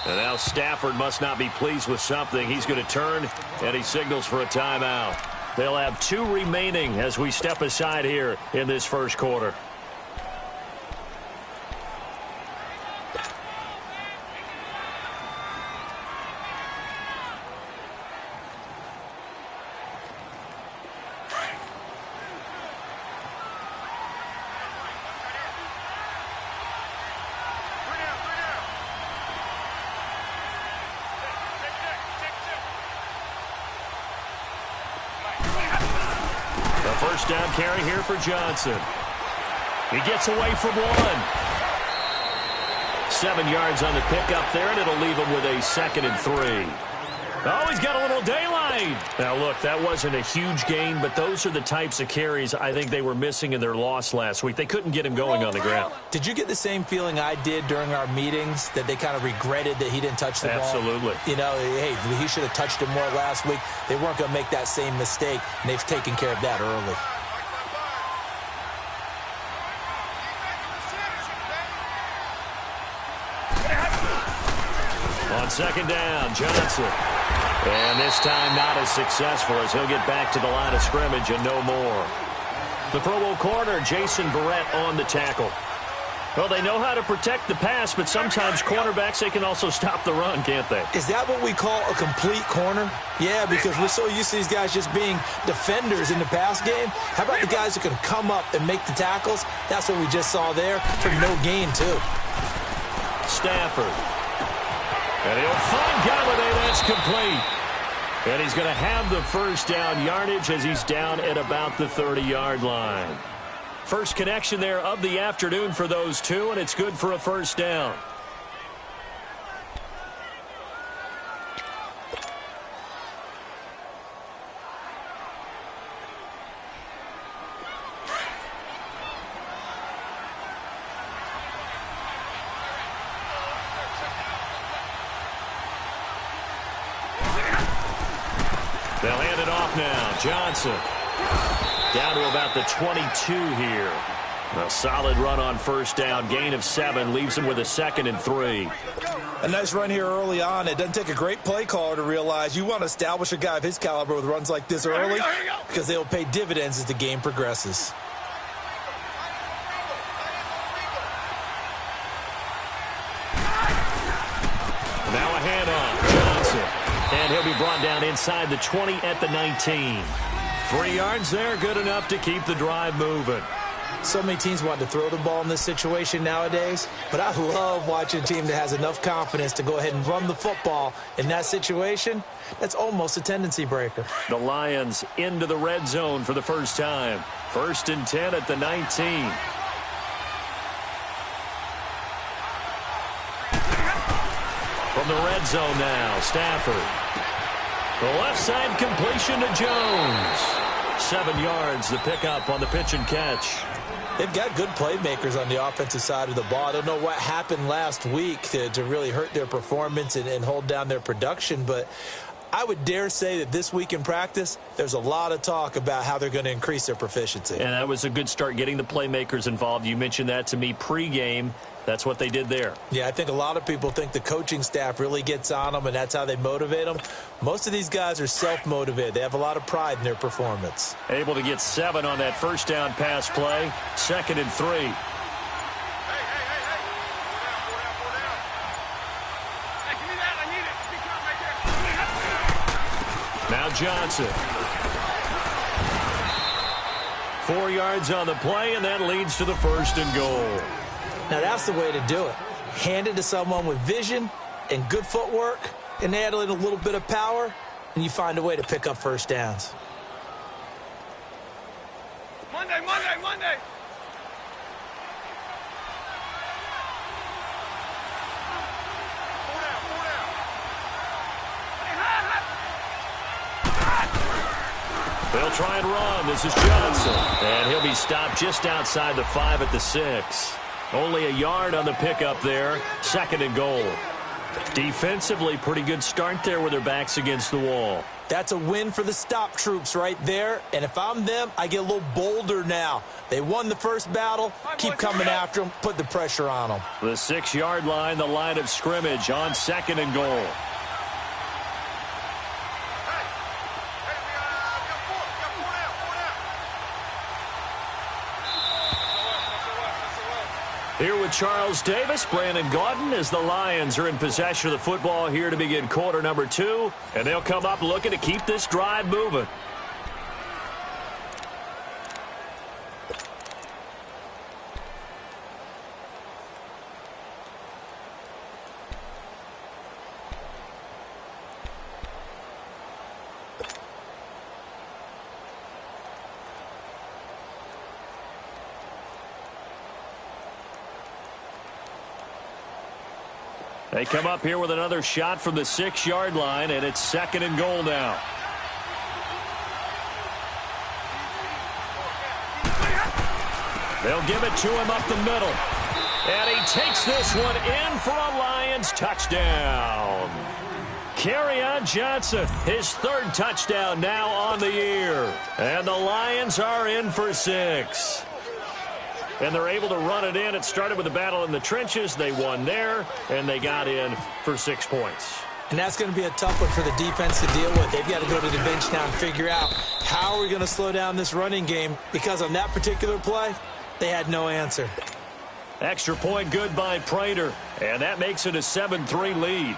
And now Stafford must not be pleased with something. He's going to turn, and he signals for a timeout. They'll have 2 remaining as we step aside here in this first quarter. First down carry here for Johnson. He gets away from 1. 7 yards on the pickup there, and it'll leave him with a 2nd and 3. Oh, he's got a little daylight. Now, look, that wasn't a huge gain, but those are the types of carries I think they were missing in their loss last week. They couldn't get him going on the ground. Did you get the same feeling I did during our meetings, that they kind of regretted that he didn't touch the ball? Absolutely. You know, hey, he should have touched it more last week. They weren't going to make that same mistake, and they've taken care of that early. On 2nd down, Johnson. And this time not as successful as he'll get back to the line of scrimmage and no more. The Pro Bowl corner, Jason Verrett, on the tackle. Well, they know how to protect the pass, but sometimes cornerbacks, they can also stop the run, can't they? Is that what we call a complete corner? Yeah, because we're so used to these guys just being defenders in the pass game. How about the guys who can come up and make the tackles? That's what we just saw there for no gain, too. Stafford. And he'll find Galladay. That's complete. And he's going to have the first down yardage as he's down at about the 30-yard line. First connection there of the afternoon for those two, and it's good for a first down. They'll hand it off now. Johnson down to about the 22 here. A solid run on first down. Gain of 7 leaves him with a 2nd and 3. A nice run here early on. It doesn't take a great play caller to realize you want to establish a guy of his caliber with runs like this early because they'll pay dividends as the game progresses. Now a handoff. Johnson. And he'll be brought down inside the 20 at the 19. 3 yards there, good enough to keep the drive moving. So many teams want to throw the ball in this situation nowadays, but I love watching a team that has enough confidence to go ahead and run the football in that situation. That's almost a tendency breaker. The Lions into the red zone for the first time. 1st and 10 at the 19. From the red zone now, Stafford. The left side completion to Jones. 7 yards, the pickup on the pitch and catch. They've got good playmakers on the offensive side of the ball. I don't know what happened last week to really hurt their performance and hold down their production, but I would dare say that this week in practice, there's a lot of talk about how they're going to increase their proficiency. And that was a good start getting the playmakers involved. You mentioned that to me pregame. That's what they did there. Yeah, I think a lot of people think the coaching staff really gets on them, and that's how they motivate them. Most of these guys are self-motivated. They have a lot of pride in their performance. Able to get 7 on that first down pass play. 2nd and 3. Now Johnson. 4 yards on the play, and that leads to the 1st and goal. Now, that's the way to do it. Hand it to someone with vision and good footwork, and add in a little bit of power, and you find a way to pick up first downs. Monday. They'll try and run. This is Johnson. And he'll be stopped just outside the 5 at the 6. Only a yard on the pickup there. 2nd and goal. Defensively, pretty good start there with their backs against the wall. That's a win for the stop troops right there. And if I'm them, I get a little bolder now. They won the first battle. Keep coming after them. Put the pressure on them. The 6-yard line, the line of scrimmage on 2nd and goal. Here with Charles Davis, Brandon Gaudin, as the Lions are in possession of the football here to begin quarter number 2. And they'll come up looking to keep this drive moving. They come up here with another shot from the 6-yard line, and it's 2nd and goal now. They'll give it to him up the middle. And he takes this one in for a Lions touchdown. Kerryon Johnson, his 3rd touchdown now on the year. And the Lions are in for 6. And they're able to run it in. It started with a battle in the trenches. They won there, and they got in for 6 points. And that's going to be a tough one for the defense to deal with. They've got to go to the bench now and figure out how are we going to slow down this running game, because on that particular play, they had no answer. Extra point good by Prater, and that makes it a 7-3 lead.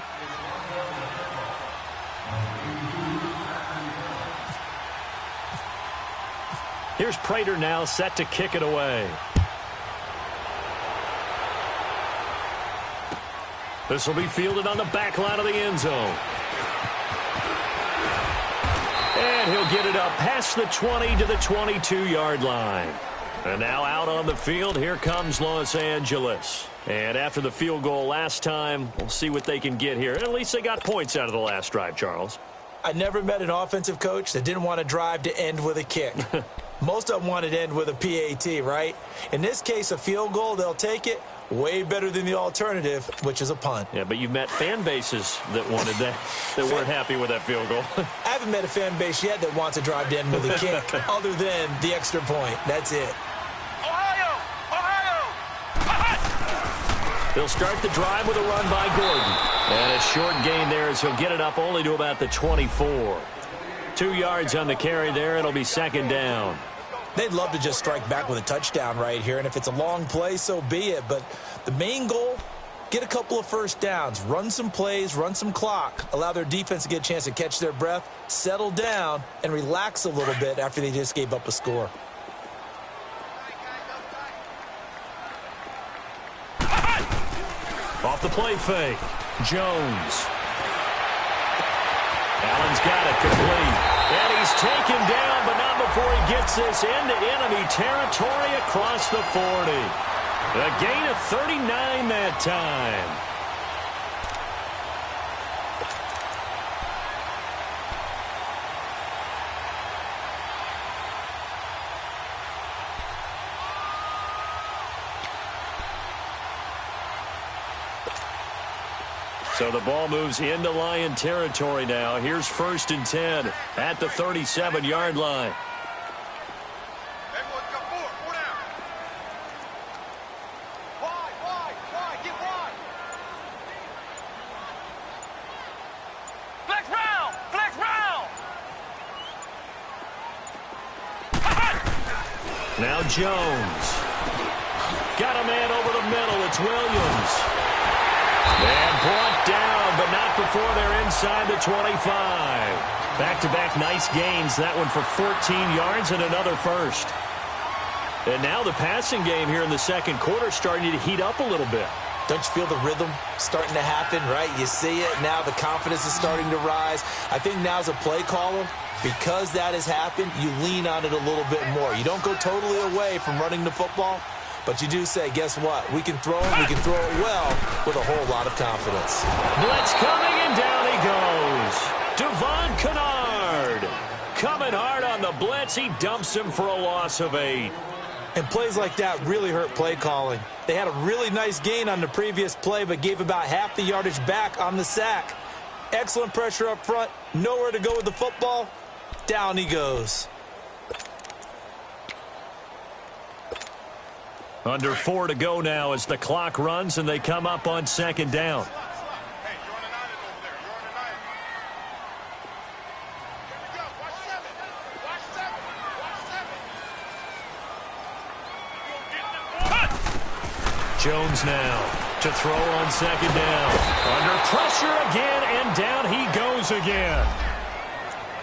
Here's Prater now set to kick it away. This will be fielded on the back line of the end zone. And he'll get it up past the 20 to the 22-yard line. And now out on the field, here comes Los Angeles. And after the field goal last time, we'll see what they can get here. At least they got points out of the last drive, Charles. I never met an offensive coach that didn't want to drive to end with a kick. Most of them wanted to end with a PAT, right? In this case, a field goal, they'll take it. Way better than the alternative, which is a punt. Yeah, but you've met fan bases that wanted that, that weren't happy with that field goal. I haven't met a fan base yet that wants to drive to end with a kick, other than the extra point. That's it. Ohio! They'll start the drive with a run by Gordon. And a short gain there as he'll get it up only to about the 24. 2 yards on the carry there. It'll be 2nd down. They'd love to just strike back with a touchdown right here, and if it's a long play, so be it. But the main goal, get a couple of first downs, run some plays, run some clock, allow their defense to get a chance to catch their breath, settle down, and relax a little bit after they just gave up a score. Off the play fake, Jones. Allen's got it complete. And he's taken down, but not before he gets this into enemy territory across the 40. A gain of 39 that time. So the ball moves into Lion territory now. Here's 1st and 10 at the 37-yard line. Flex round! Now Jones. Got a man over the middle. It's Williams. And brought down, but not before they're inside the 25. Back-to-back nice gains. That one for 14 yards and another first. And now the passing game here in the 2nd quarter starting to heat up a little bit. Don't you feel the rhythm starting to happen, right? You see it. Now the confidence is starting to rise. I think now's a play caller. Because that has happened, you lean on it a little bit more. You don't go totally away from running the football. But you do say, guess what? We can throw it. We can throw it well with a whole lot of confidence. Blitz coming, and down he goes. Devon Kennard coming hard on the blitz. He dumps him for a loss of 8. And plays like that really hurt play calling. They had a really nice gain on the previous play, but gave about half the yardage back on the sack. Excellent pressure up front. Nowhere to go with the football. Down he goes. Under 4 to go now as the clock runs and they come up on second down. Jones now to throw on second down. Under pressure again, and down he goes again.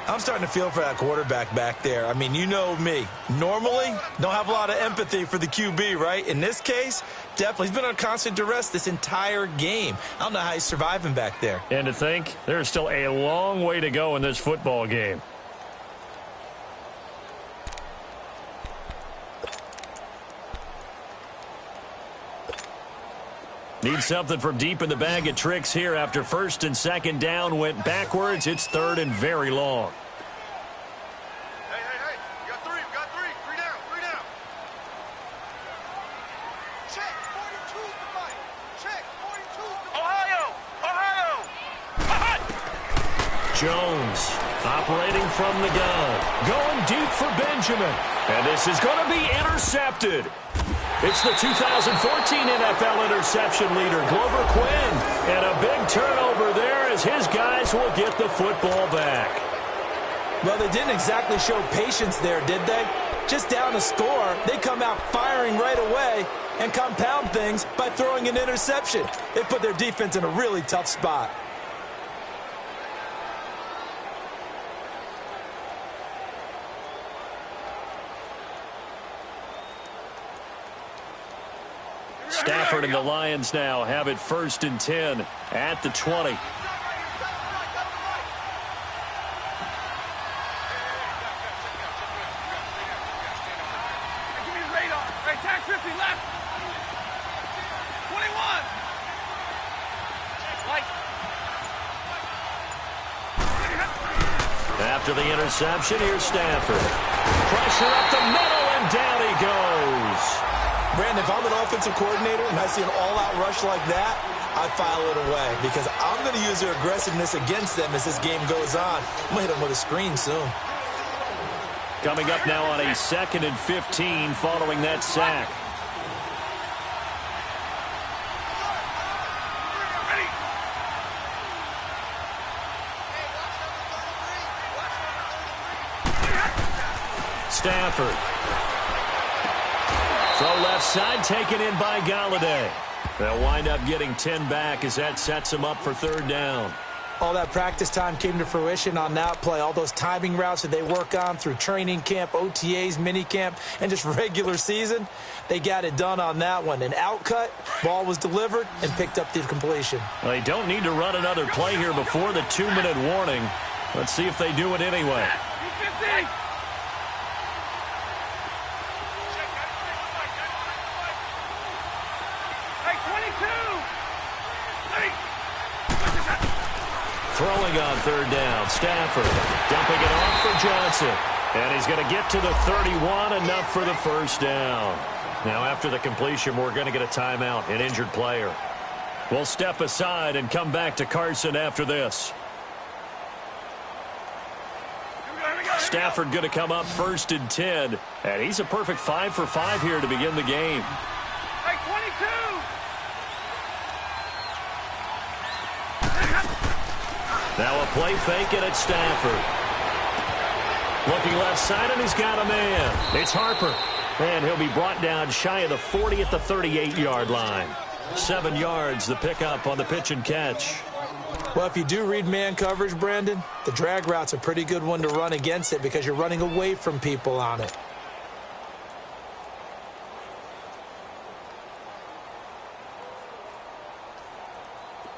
I'm starting to feel for that quarterback back there. I mean, you know me. Normally, don't have a lot of empathy for the QB, right? In this case, definitely. He's been on constant duress this entire game. I don't know how he's surviving back there. And to think, there's still a long way to go in this football game. Need something from deep in the bag of tricks here after first and second down went backwards. It's third and very long. Hey. You got three. Three down. Check. 42's the fight. Check. 42's the fight. Ohio. Jones operating from the gun. Going deep for Benjamin. And this is going to be intercepted. It's the 2014 NFL interception leader, Glover Quinn. And a big turnover there as his guys will get the football back. Well, they didn't exactly show patience there, did they? Just down a score, they come out firing right away and compound things by throwing an interception. They put their defense in a really tough spot. Stafford and the Lions now have it first and 10 at the 20. Give me the radar. Hey, tag 50 left. 21. Light. After the interception, here's Stafford. Pressure up the middle, and down he goes. Brandon, if I'm an offensive coordinator and I see an all-out rush like that, I file it away because I'm going to use their aggressiveness against them as this game goes on. I'm going to hit them with a screen soon. Coming up now on a 2nd and 15 following that sack. Stafford. Throw left side, taken in by Galladay. They'll wind up getting 10 back as that sets them up for third down. All that practice time came to fruition on that play. All those timing routes that they work on through training camp, OTAs, minicamp, and just regular season, they got it done on that one. An outcut, ball was delivered, and picked up the completion. Well, they don't need to run another play here before the 2-minute warning. Let's see if they do it anyway. 50. Throwing on third down, Stafford dumping it off for Johnson. And he's going to get to the 31, enough for the first down. Now after the completion, we're going to get a timeout, an injured player. We'll step aside and come back to Carson after this. Stafford going to come up first and 10. And he's a perfect 5 for 5 here to begin the game. Hey, 22. Now a play fake, and it's Stafford. Looking left side, and he's got a man. It's Harper. And he'll be brought down shy of the 40 at the 38-yard line. 7 yards, the pickup on the pitch and catch. Well, if you do read man coverage, Brandon, the drag route's a pretty good one to run against it because you're running away from people on it.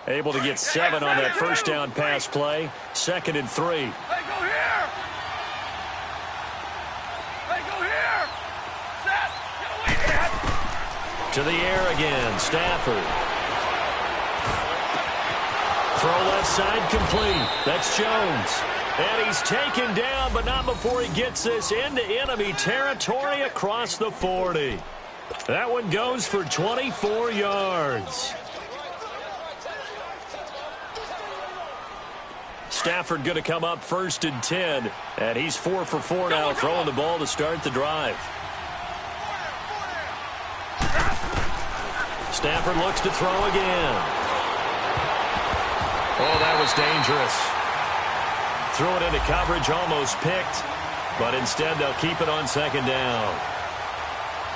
Able to get 7 on that first down pass play. 2nd and 3. Hey, go here. Hey, go here. Set. Get away here. To the air again, Stafford. Throw left side complete. That's Jones. And he's taken down, but not before he gets this into enemy territory across the 40. That one goes for 24 yards. Stafford going to come up 1st and 10. And he's 4 for 4 now, throwing the ball to start the drive. Stafford looks to throw again. Oh, that was dangerous. Threw it into coverage, almost picked. But instead, they'll keep it on 2nd down.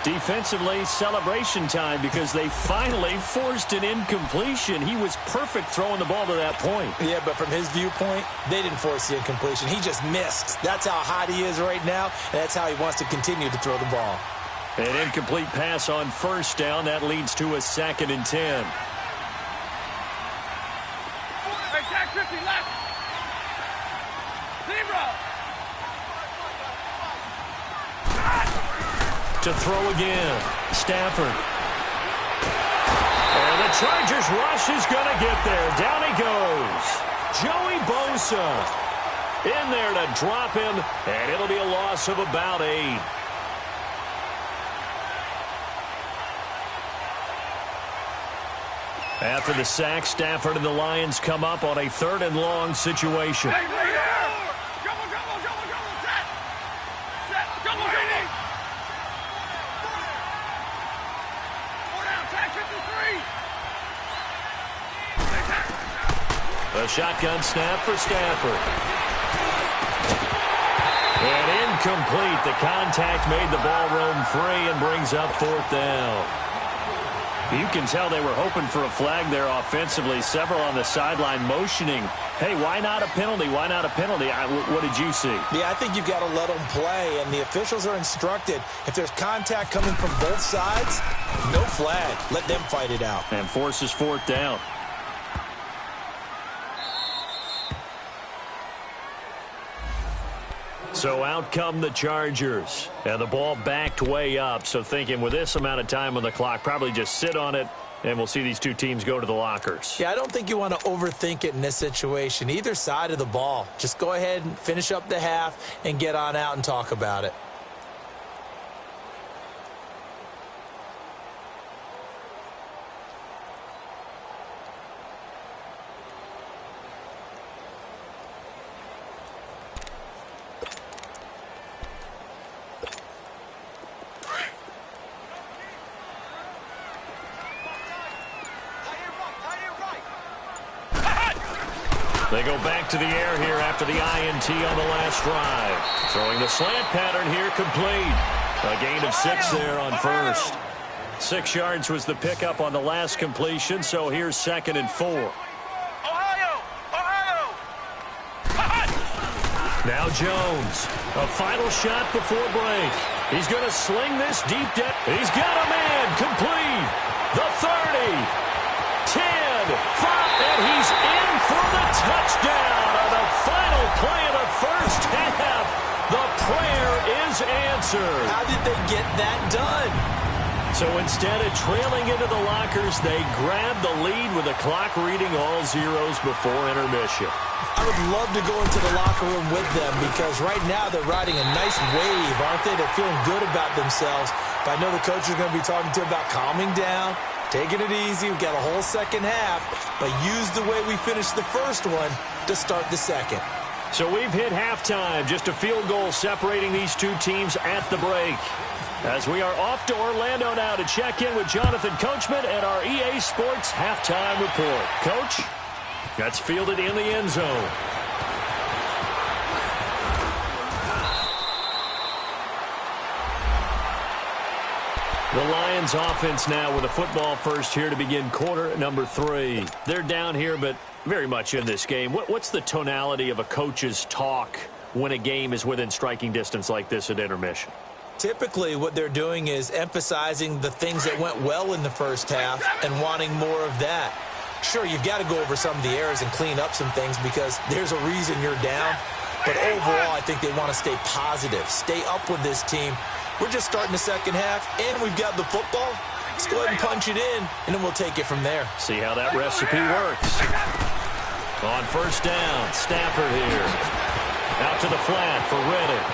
Defensively, celebration time because they finally forced an incompletion. He was perfect throwing the ball to that point. Yeah, but from his viewpoint, they didn't force the incompletion. He just missed. That's how hot he is right now, and that's how he wants to continue to throw the ball. An incomplete pass on 1st down. That leads to a 2nd and 10. Hey, tag 50 left. Zebra. To throw again, Stafford. And the Chargers rush is going to get there. Down he goes. Joey Bosa in there to drop him, and it'll be a loss of about 8. After the sack, Stafford and the Lions come up on a 3rd and long situation. Hey, right here. Double, set. Set, double, A shotgun snap for Stafford. And incomplete. The contact made the ball roam free and brings up 4th down. You can tell they were hoping for a flag there offensively. Several on the sideline motioning. Hey, why not a penalty? Why not a penalty? What did you see? Yeah, I think you've got to let them play, and the officials are instructed. If there's contact coming from both sides, no flag. Let them fight it out. And forces 4th down. So out come the Chargers. And the ball backed way up. So thinking with this amount of time on the clock, probably just sit on it, and we'll see these two teams go to the lockers. Yeah, I don't think you want to overthink it in this situation. Either side of the ball. Just go ahead and finish up the half and get on out and talk about it. They go back to the air here after the INT on the last drive. Throwing the slant pattern here complete. A gain of 6 there on 1st. 6 yards was the pickup on the last completion, so here's 2nd and 4. Ohio! Now Jones. A final shot before break. He's going to sling this deep down. He's got a man complete. The 30. 10. 5. And he's in for the touchdown on the final play of the first half. The prayer is answered. How did they get that done? So instead of trailing into the lockers, they grab the lead with the clock reading all zeros before intermission. I would love to go into the locker room with them because right now they're riding a nice wave, aren't they? They're feeling good about themselves. But I know the coach is going to be talking to them about calming down, taking it easy. We've got a whole second half, but use the way we finished the first one to start the second. So we've hit halftime, just a field goal separating these two teams at the break. As we are off to Orlando now to check in with Jonathan Coachman and our EA Sports halftime report. Coach, that's fielded in the end zone. The Lions offense now with a football first here to begin quarter number 3. They're down here, but very much in this game. What's the tonality of a coach's talk when a game is within striking distance like this at intermission? Typically, what they're doing is emphasizing the things that went well in the first half and wanting more of that. Sure, you've got to go over some of the errors and clean up some things because there's a reason you're down. But overall, I think they want to stay positive, stay up with this team. We're just starting the second half, and we've got the football. Let's go ahead and punch it in, and then we'll take it from there. See how that recipe works. On first down, Stafford here. Out to the flat for Reddick.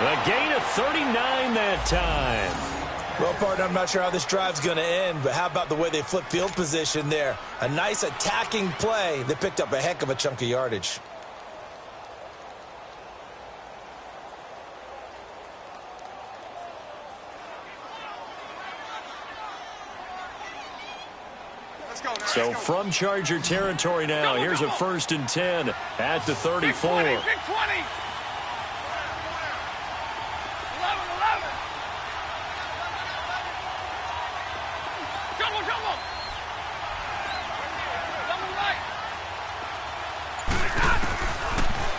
A gain of 39 that time. Well, partner, I'm not sure how this drive's going to end, but how about the way they flip field position there? A nice attacking play that picked up a heck of a chunk of yardage. So from Charger territory now, here's a 1st and 10 at the 34. Big 20.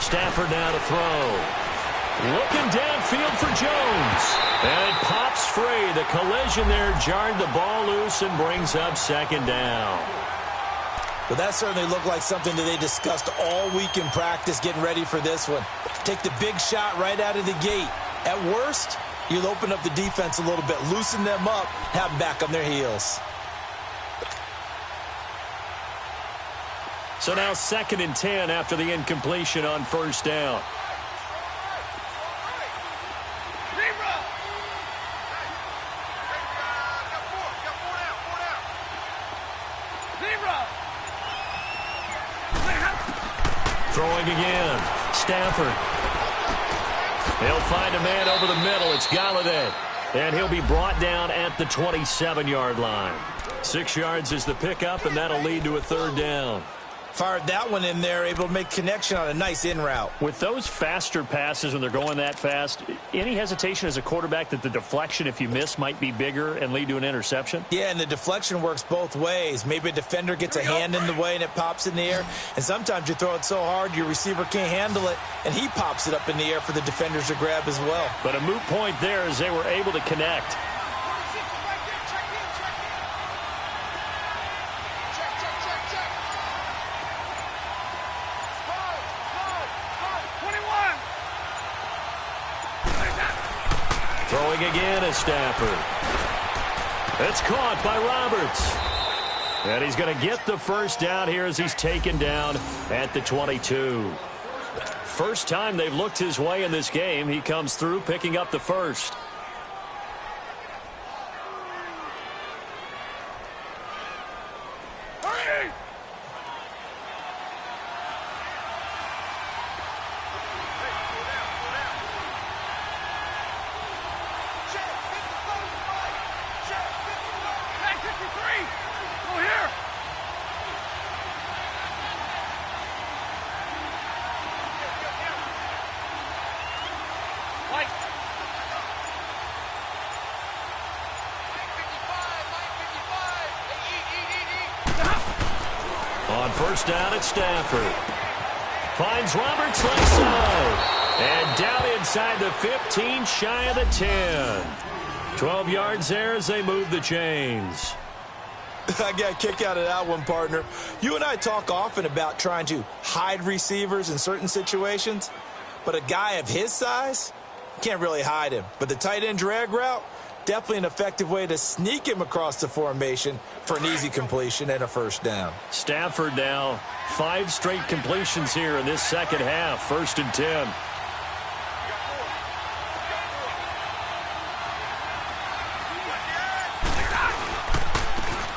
Stafford now to throw. Looking downfield for Jones. And it pops free. The collision there jarred the ball loose and brings up 2nd down. Well, that certainly looked like something that they discussed all week in practice getting ready for this one. Take the big shot right out of the gate. At worst, you'll open up the defense a little bit, loosen them up, have them back on their heels. So now 2nd and 10 after the incompletion on 1st down. Throwing again. Stafford. He'll find a man over the middle. It's Galladay. And he'll be brought down at the 27-yard line. 6 yards is the pickup, and that'll lead to a 3rd down. Fired that one in there, able to make connection on a nice in route. With those faster passes when they're going that fast, any hesitation as a quarterback that the deflection, if you miss, might be bigger and lead to an interception? Yeah, and the deflection works both ways. Maybe a defender gets a hand in the way and it pops in the air. And sometimes you throw it so hard your receiver can't handle it, and he pops it up in the air for the defenders to grab as well. But a moot point there as they were able to connect. Throwing again is Stafford. It's caught by Roberts. And he's going to get the 1st down here as he's taken down at the 22. First time they've looked his way in this game. He comes through picking up the 1st. On 1st down, it's Stafford. Finds Roberts like so. And down inside the 15, shy of the 10. 12 yards there as they move the chains. I got a kick out of that one, partner. You and I talk often about trying to hide receivers in certain situations, but a guy of his size, can't really hide him. But the tight end drag route, definitely an effective way to sneak him across the formation for an easy completion and a 1st down. Stafford now 5 straight completions here in this 2nd half. 1st and 10.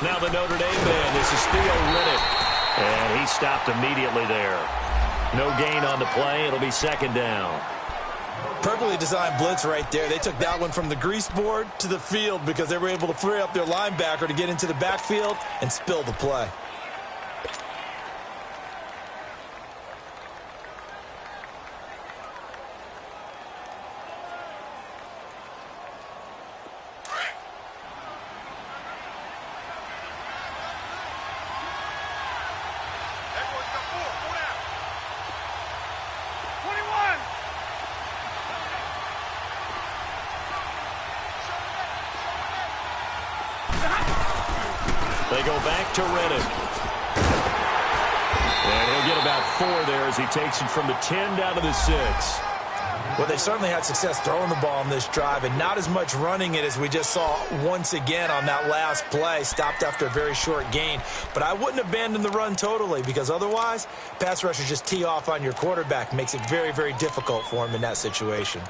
Now the Notre Dame man. This is Theo Riddick. And he stopped immediately there. No gain on the play. It'll be 2nd down. Perfectly designed blitz right there. They took that one from the grease board to the field because they were able to free up their linebacker to get into the backfield and spill the play. They go back to Riddick. And he'll get about 4 there as he takes it from the 10 down to the 6. Well, they certainly had success throwing the ball on this drive and not as much running it as we just saw once again on that last play. Stopped after a very short gain. But I wouldn't abandon the run totally because otherwise, pass rushers just tee off on your quarterback. Makes it very, very difficult for him in that situation.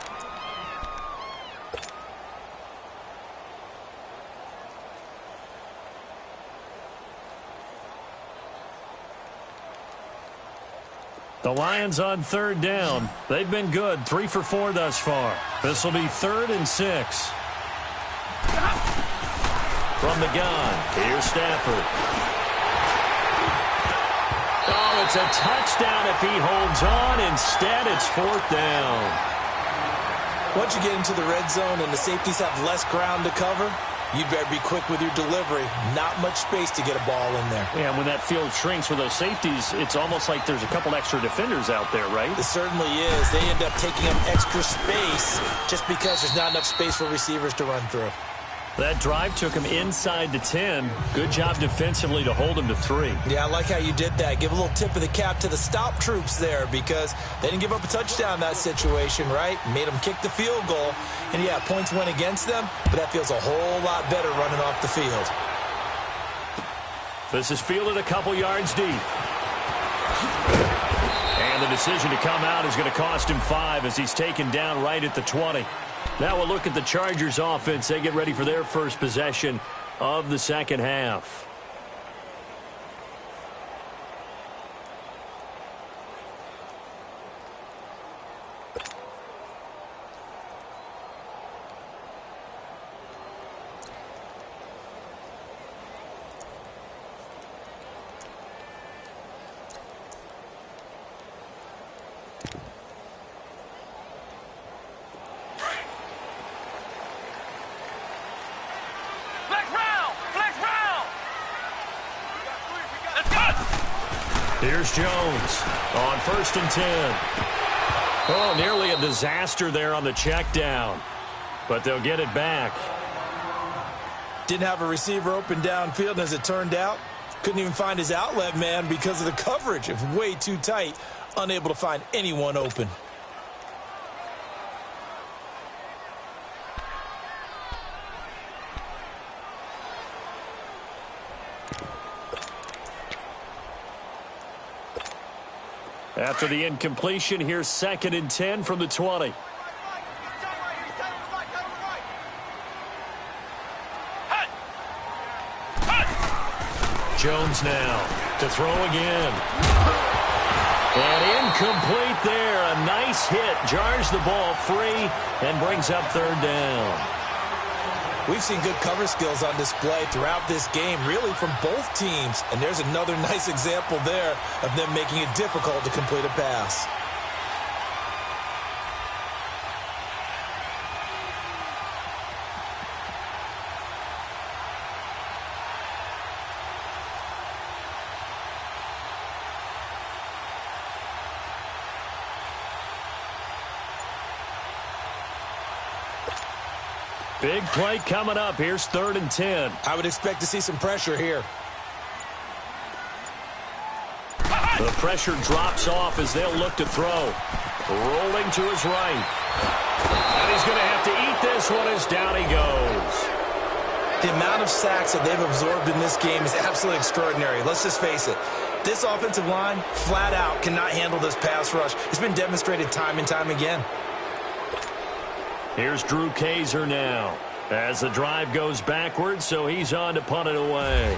The Lions on third down. They've been good, 3 for 4 thus far. This will be 3rd and 6. From the gun, here's Stafford. Oh, it's a touchdown if he holds on. Instead, it's 4th down. Once you get into the red zone and the safeties have less ground to cover, you better be quick with your delivery. Not much space to get a ball in there. Yeah, and when that field shrinks for those safeties, it's almost like there's a couple extra defenders out there, right? It certainly is. They end up taking up extra space just because there's not enough space for receivers to run through. That drive took him inside the 10. Good job defensively to hold him to 3. Yeah, I like how you did that. Give a little tip of the cap to the stop troops there because they didn't give up a touchdown in that situation, right? Made them kick the field goal. And, yeah, points went against them, but that feels a whole lot better running off the field. This is fielded a couple yards deep. And the decision to come out is going to cost him 5 as he's taken down right at the 20. Now we'll look at the Chargers offense. They get ready for their first possession of the second half. Here's Jones on 1st and 10. Oh, nearly a disaster there on the check down, but they'll get it back. Didn't have a receiver open downfield, and as it turned out, couldn't even find his outlet man because of the coverage. It was way too tight, unable to find anyone open. After the incompletion, here's 2nd and 10 from the 20. Jones now to throw again. And incomplete there. A nice hit. Jars the ball free and brings up 3rd down. We've seen good cover skills on display throughout this game, really from both teams. And there's another nice example there of them making it difficult to complete a pass. Big play coming up. Here's 3rd and 10. I would expect to see some pressure here. The pressure drops off as they'll look to throw. Rolling to his right. And he's going to have to eat this one as down he goes. The amount of sacks that they've absorbed in this game is absolutely extraordinary. Let's just face it. This offensive line, flat out, cannot handle this pass rush. It's been demonstrated time and time again. Here's Drew Kaiser now as the drive goes backwards, so he's on to punt it away.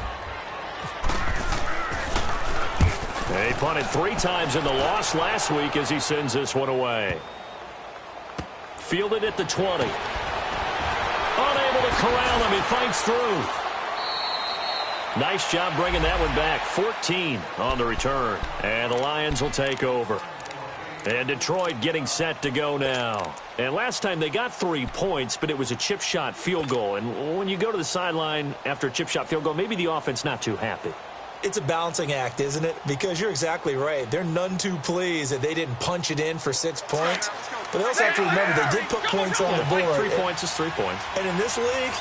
He punted 3 times in the loss last week as he sends this one away. Fielded at the 20. Unable to corral him. He fights through. Nice job bringing that one back. 14 on the return. And the Lions will take over. And Detroit getting set to go now. And last time they got 3 points, but it was a chip shot field goal. And when you go to the sideline after a chip shot field goal, maybe the offense not too happy. It's a balancing act, isn't it? Because you're exactly right. They're none too pleased that they didn't punch it in for 6 points. But they also have to remember they did put points on the board. 3 points is 3 points. And in this league,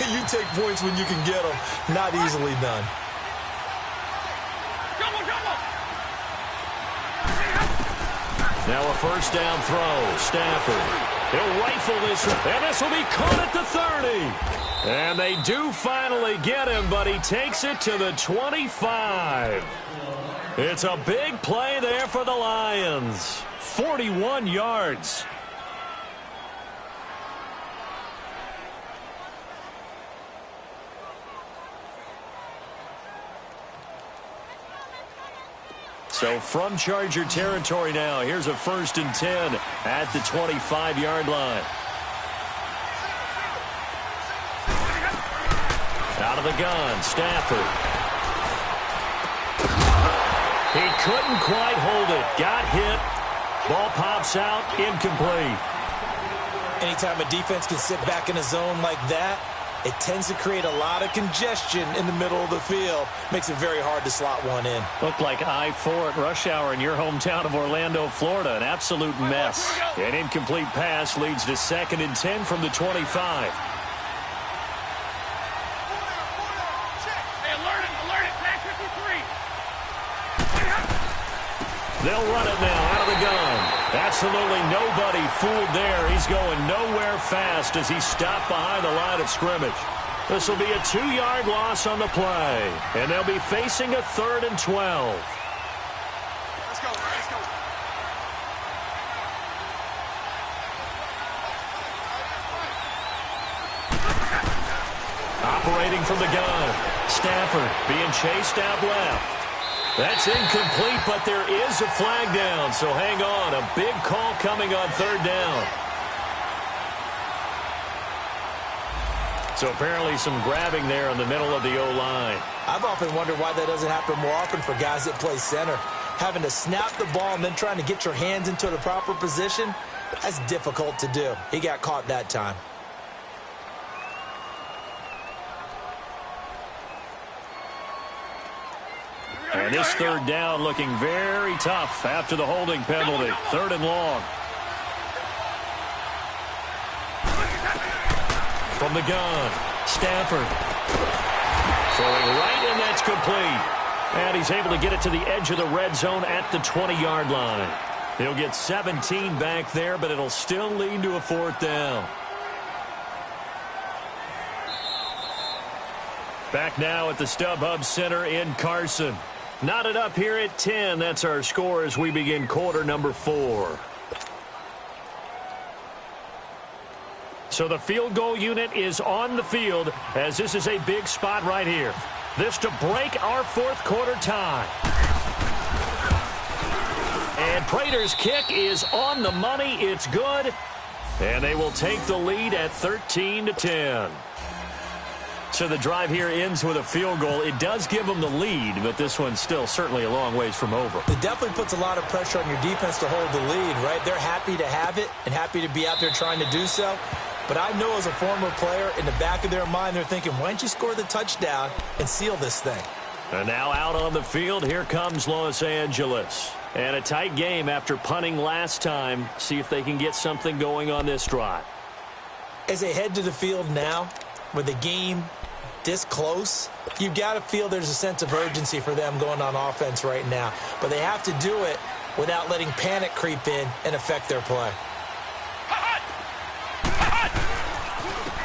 you take points when you can get them. Not easily done. Now a first down throw. Stafford. He'll rifle this, and this will be caught at the 30. And they do finally get him, but he takes it to the 25. It's a big play there for the Lions. 41 yards. So from Charger territory now, here's a 1st and 10 at the 25-yard line. Out of the gun, Stafford. He couldn't quite hold it. Got hit. Ball pops out, incomplete. Anytime a defense can sit back in a zone like that, it tends to create a lot of congestion in the middle of the field. Makes it very hard to slot one in. Looked like I-4 at rush hour in your hometown of Orlando, Florida. An absolute mess. An incomplete pass leads to 2nd and 10 from the 25. They'll run it now out of the gun. Absolutely nobody fooled there. He's going nowhere fast as he's stopped behind the line of scrimmage. This will be a 2-yard loss on the play, and they'll be facing a 3rd and 12. Let's go. Let's go. Operating from the gun. Stafford being chased out left. That's incomplete, but there is a flag down, so hang on. A big call coming on 3rd down. So apparently some grabbing there in the middle of the O-line. I've often wondered why that doesn't happen more often for guys that play center. Having to snap the ball and then trying to get your hands into the proper position, that's difficult to do. He got caught that time. And this 3rd down looking very tough after the holding penalty. 3rd and long. From the gun, Stafford. Throwing right, and that's complete. And he's able to get it to the edge of the red zone at the 20-yard line. He'll get 17 back there, but it'll still lead to a 4th down. Back now at the StubHub Center in Carson. Knotted up here at 10. That's our score as we begin quarter number 4. So the field goal unit is on the field as this is a big spot right here. This to break our 4th quarter tie. And Prater's kick is on the money. It's good. And they will take the lead at 13-10. So the drive here ends with a field goal. It does give them the lead, but this one's still certainly a long ways from over. It definitely puts a lot of pressure on your defense to hold the lead, right? They're happy to have it and happy to be out there trying to do so. But I know as a former player, in the back of their mind, they're thinking, why don't you score the touchdown and seal this thing? And now out on the field, here comes Los Angeles. And a tight game after punting last time. See if they can get something going on this drive. As they head to the field now, with the game this close, you've got to feel there's a sense of urgency for them going on offense right now. But they have to do it without letting panic creep in and affect their play.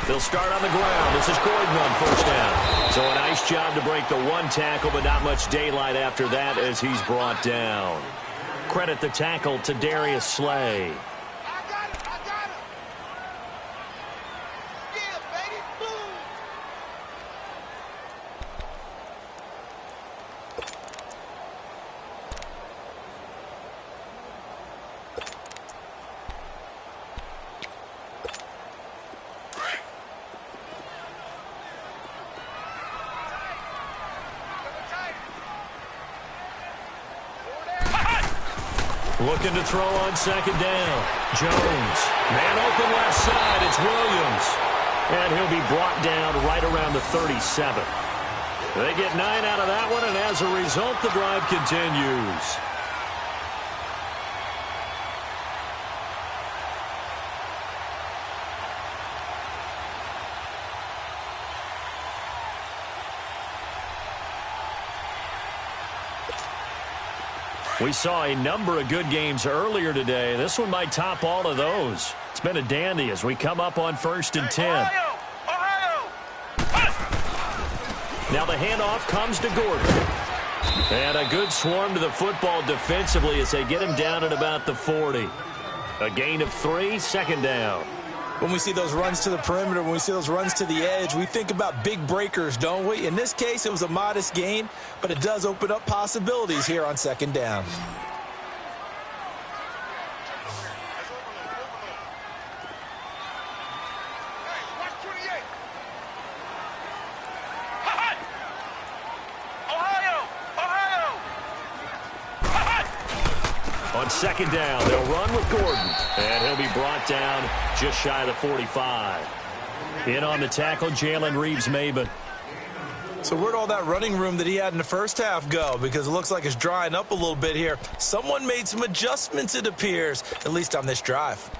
They'll start on the ground. This is Gordon on 1st down. So a nice job to break the 1 tackle, but not much daylight after that as he's brought down. Credit the tackle to Darius Slay. Looking to throw on 2nd down. Jones. Man open left side. It's Williams. And he'll be brought down right around the 37. They get 9 out of that one, and as a result, the drive continues. We saw a number of good games earlier today. This one might top all of those. It's been a dandy as we come up on 1st and 10. Ohio! Now the handoff comes to Gordon. And a good swarm to the football defensively as they get him down at about the 40. A gain of 3, 2nd down. When we see those runs to the perimeter, when we see those runs to the edge, we think about big breakers, don't we? In this case, it was a modest gain, but it does open up possibilities here on second down. On second down, they'll run with Gordon, and he'll be brought down just shy of the 45. In on the tackle, Jalen Reeves-Maybin. So where'd all that running room that he had in the first half go? Because it looks like it's drying up a little bit here. Someone made some adjustments, it appears, at least on this drive.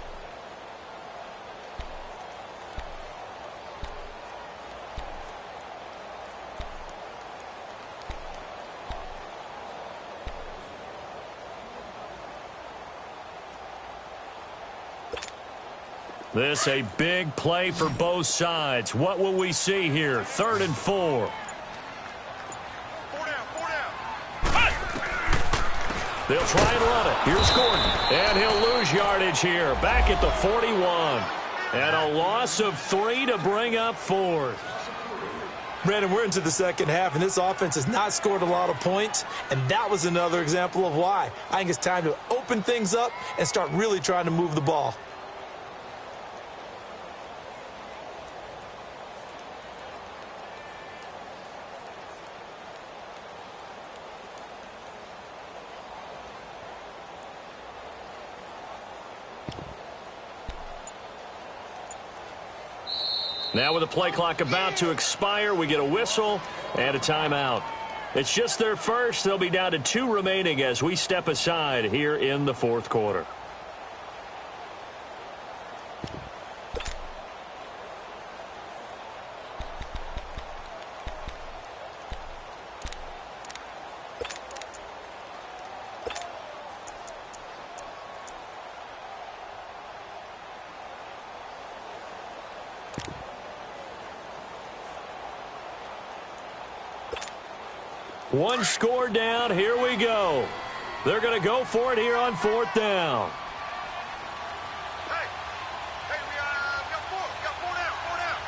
This a big play for both sides. What will we see here? 3rd and 4. They'll try and run it. Here's Gordon. And he'll lose yardage here. Back at the 41. And a loss of 3 to bring up 4th. Brandon, we're into the second half, and this offense has not scored a lot of points, and that was another example of why. I think it's time to open things up and start really trying to move the ball. Now with the play clock about to expire, we get a whistle and a timeout. It's just their first. They'll be down to 2 remaining as we step aside here in the 4th quarter. One score down. Here we go. They're going to go for it here on 4th down. Hey, we got 4. We got 4 down. 4 down.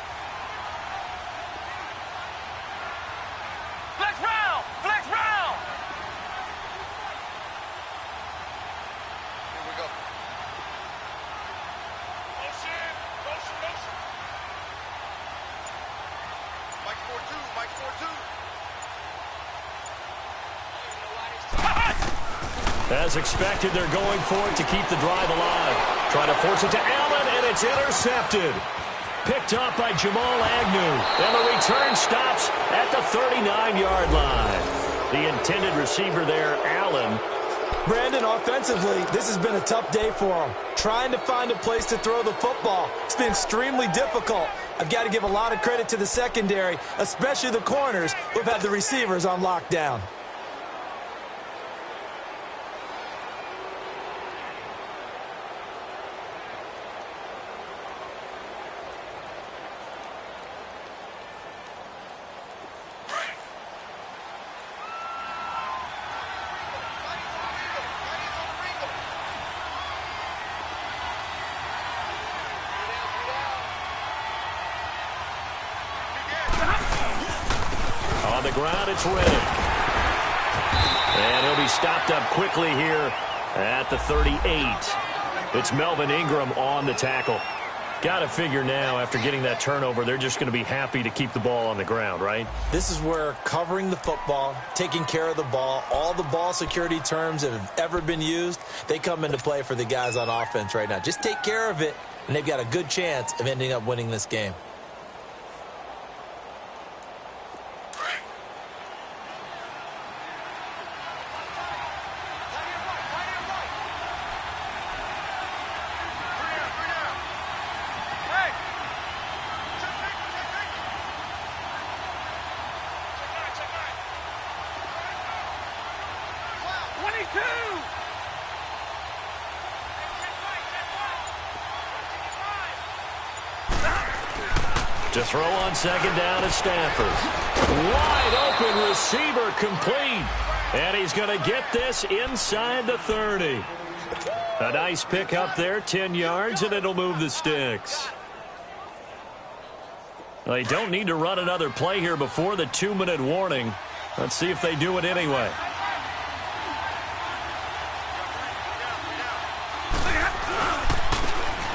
Flex round. Flex round. Here we go. Motion. Motion. Motion. Mike 4-2. Mike 4-2. As expected, they're going for it to keep the drive alive. Trying to force it to Allen, and it's intercepted. Picked up by Jamal Agnew. And the return stops at the 39-yard line. The intended receiver there, Allen. Brandon, offensively, this has been a tough day for him. Trying to find a place to throw the football. It's been extremely difficult. I've got to give a lot of credit to the secondary, especially the corners who've had the receivers on lockdown. On the ground, it's Reddick. And he'll be stopped up quickly here at the 38. It's Melvin Ingram on the tackle. Got to figure now, after getting that turnover, they're just going to be happy to keep the ball on the ground, right? This is where covering the football, taking care of the ball, all the ball security terms that have ever been used, they come into play for the guys on offense right now. Just take care of it, and they've got a good chance of ending up winning this game. To throw on second down is Stafford. Wide open receiver complete. And he's going to get this inside the 30. A nice pick up there, 10 yards, and it'll move the sticks. They don't need to run another play here before the 2-minute warning. Let's see if they do it anyway.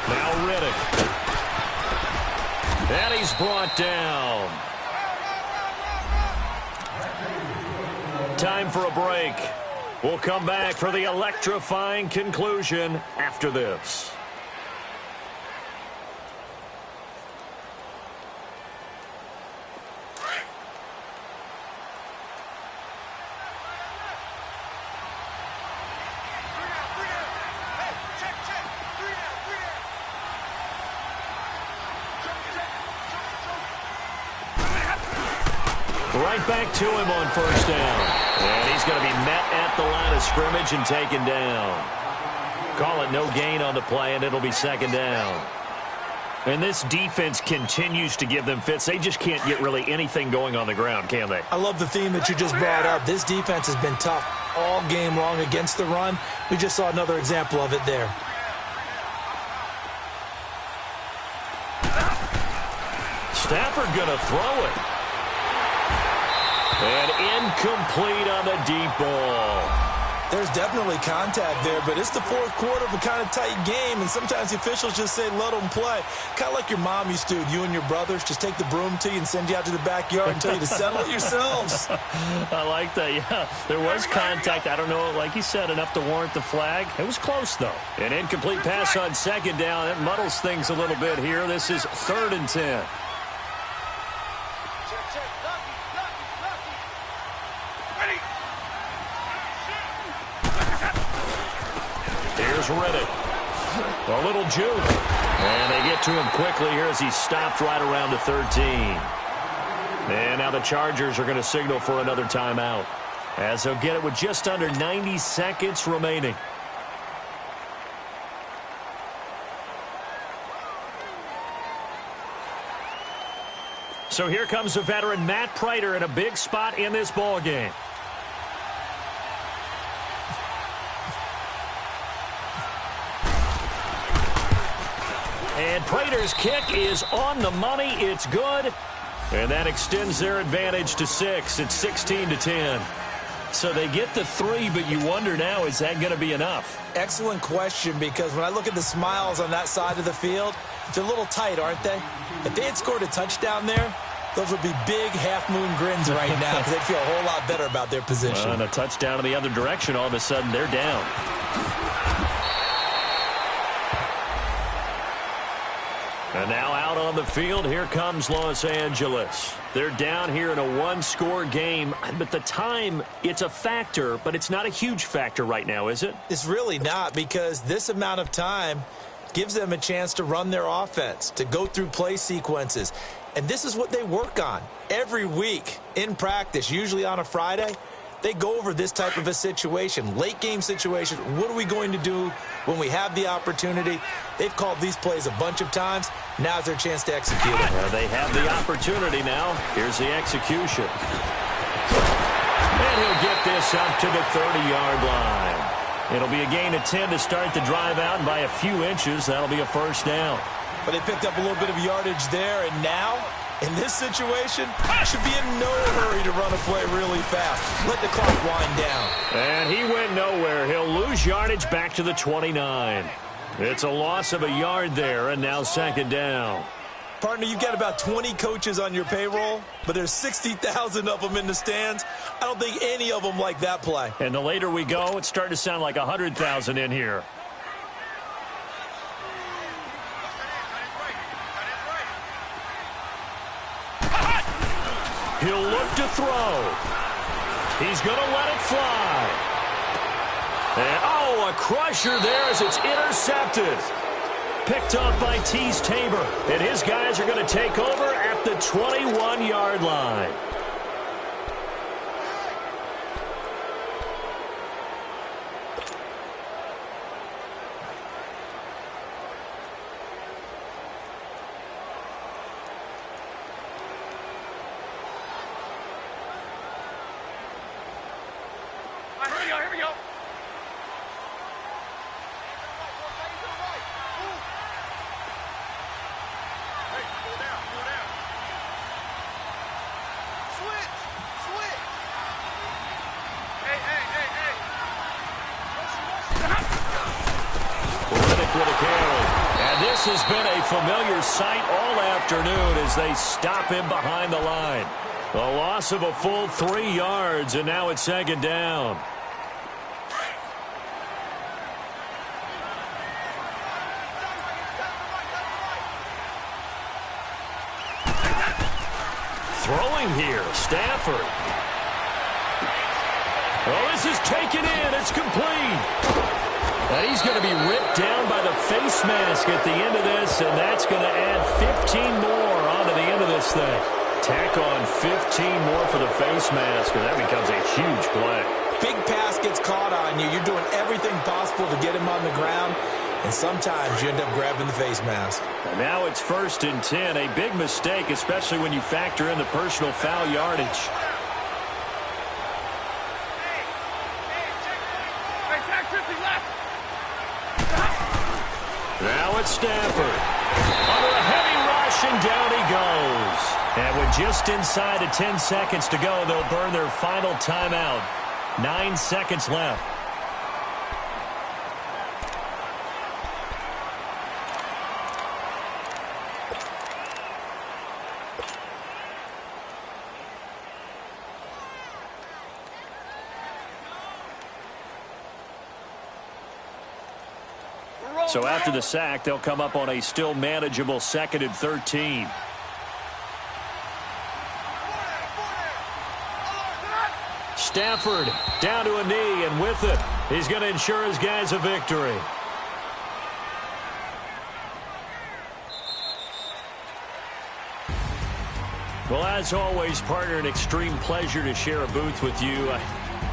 Now Riddick. And he's brought down. Time for a break. We'll come back for the electrifying conclusion after this. Right back to him on first down. And he's going to be met at the line of scrimmage and taken down. Call it no gain on the play, and it'll be second down. And this defense continues to give them fits. They just can't get really anything going on the ground, can they? I love the theme that you just brought up. This defense has been tough all game long against the run. We just saw another example of it there. Stafford going to throw it. And incomplete on the deep ball. There's definitely contact there, but it's the fourth quarter of a kind of tight game, and sometimes the officials just say, let them play. Kind of like your mom used to, you and your brothers, just take the broom to you and send you out to the backyard and tell you to settle it yourselves. I like that, yeah. There was contact. I don't know, like you said, enough to warrant the flag. It was close, though. An incomplete pass on second down. That muddles things a little bit here. This is 3rd and 10. Here's Riddick. A little juke. And they get to him quickly here as he's stopped right around the 13. And now the Chargers are going to signal for another timeout, as they'll get it with just under 90 seconds remaining. So here comes the veteran Matt Prater in a big spot in this ball game. And Prater's kick is on the money. It's good. And that extends their advantage to 6. It's 16-10. So they get the 3, but you wonder now, is that going to be enough? Excellent question, because when I look at the smiles on that side of the field, they're a little tight, aren't they? If they had scored a touchdown there, those would be big half-moon grins right now, because they'd feel a whole lot better about their position. And a touchdown in the other direction, all of a sudden they're down. And now out on the field, here comes Los Angeles. They're down here in a one-score game, but the time, it's a factor, but it's not a huge factor right now, is it? It's really not, because this amount of time gives them a chance to run their offense, to go through play sequences. And this is what they work on every week in practice, usually on a Friday. They go over this type of a situation, late game situation. What are we going to do when we have the opportunity? They've called these plays a bunch of times. Now's their chance to execute it. They have the opportunity now. Here's the execution. And he'll get this up to the 30-yard line. It'll be a gain of 10 to start the drive out, and by a few inches, that'll be a first down. But they picked up a little bit of yardage there, and now, in this situation, should be in no hurry to run a play really fast. Let the clock wind down. And he went nowhere. He'll lose yardage back to the 29. It's a loss of a yard there, and now second down. Partner, you've got about 20 coaches on your payroll, but there's 60,000 of them in the stands. I don't think any of them like that play. And the later we go, it's starting to sound like 100,000 in here. He'll look to throw. He's going to let it fly. And, oh, a crusher there as it's intercepted. Picked off by Tease Tabor. And his guys are going to take over at the 21-yard line. Here we go. Hey, go down. This has been a familiar sight all afternoon as they stop him behind the line. A loss of a full 3 yards, and now it's second down. Throwing here, Stafford. Oh, this is taken in. It's complete. And he's going to be ripped down by the face mask at the end of this, and that's going to add 15 more onto the end of this thing. Tack on 15 more for the face mask, and that becomes a huge play. Big pass gets caught on you. You're doing everything possible to get him on the ground, and sometimes you end up grabbing the face mask. And now it's 1st and 10. A big mistake, especially when you factor in the personal foul yardage. Now it's Stafford. Under a heavy rush, and down he goes. And with just inside of 10 seconds to go, they'll burn their final timeout. 9 seconds left. So after the sack, they'll come up on a still manageable 2nd and 13. Stafford down to a knee, and with it, he's going to ensure his guys a victory. Well, as always, partner, an extreme pleasure to share a booth with you.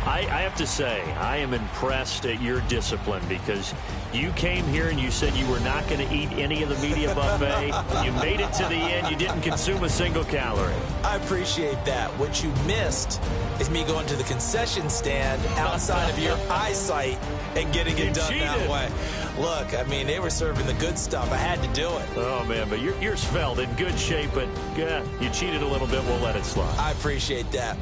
I have to say, I am impressed at your discipline, because you came here and you said you were not going to eat any of the media buffet. You made it to the end. You didn't consume a single calorie. I appreciate that. What you missed is me going to the concession stand outside of your eyesight and getting it done that way. Look, I mean, they were serving the good stuff. I had to do it. Oh, man, but you're svelte, in good shape, but you cheated a little bit. We'll let it slide. I appreciate that.